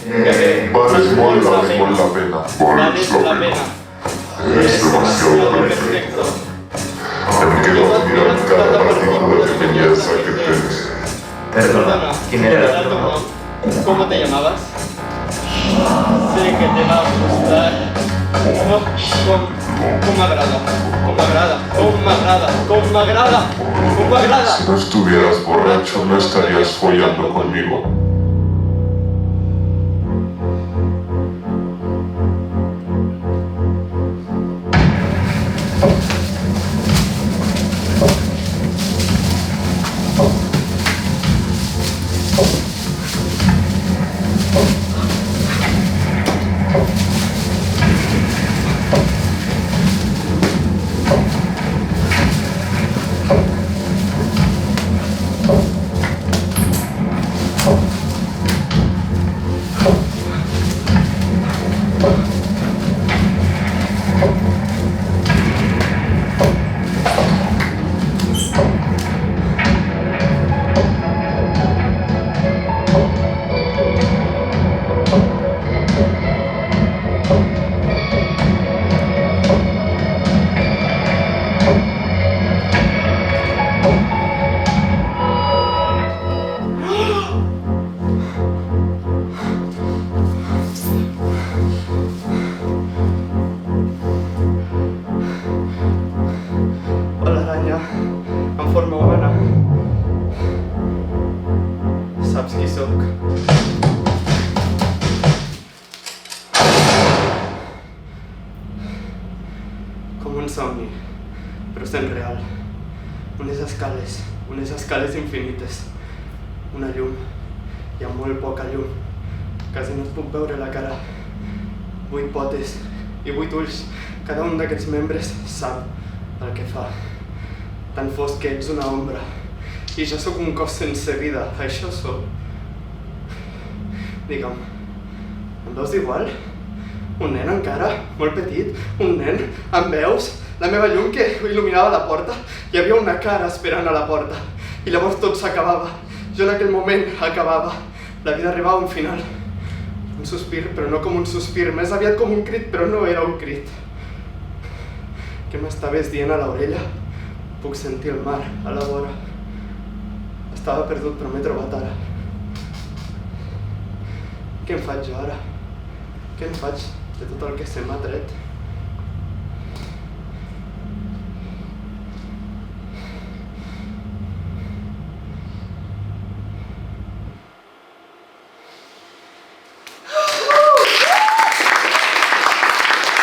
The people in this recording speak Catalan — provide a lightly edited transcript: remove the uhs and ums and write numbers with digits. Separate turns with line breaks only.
Vales molt la pena.
Vales la pena.
Eres demasiado perfecto. Em quedo admirant cada partícula de belleza que tens.
Perdona,
¿quién era
¿era tu nombre? ¿Cómo te llamabas? Sé que te va a gustar. Oh, com m'agrada.
Si no estuvieras borracho, no estarías follando conmigo.
L'aranya en forma humana. Saps qui sóc? Com un somni, però sent real. Unes escales infinites. Una llum. Hi ha molt poca llum. Quasi no et puc veure la cara. 8 potes i 8 ulls. Cada un d'aquests membres sap el que fa. Tan fosc que ets una ombra. I jo sóc un cos sense vida. Això sóc. Digue'm, em veus igual? Un nen encara, molt petit, un nen, em veus? La meva llum que il·luminava la porta, hi havia una cara esperant a la porta. I llavors tot s'acabava. Jo en aquell moment acabava. La vida arribava a un final. Un sospir, però no com un sospir, més aviat com un crit, però no era un crit. Què m'estaves dient a l'orella? Puc sentir el mar a la vora. Estava perdut, però m'he trobat ara. Què em faig jo ara? Què en faig de tot el que se m'ha tret?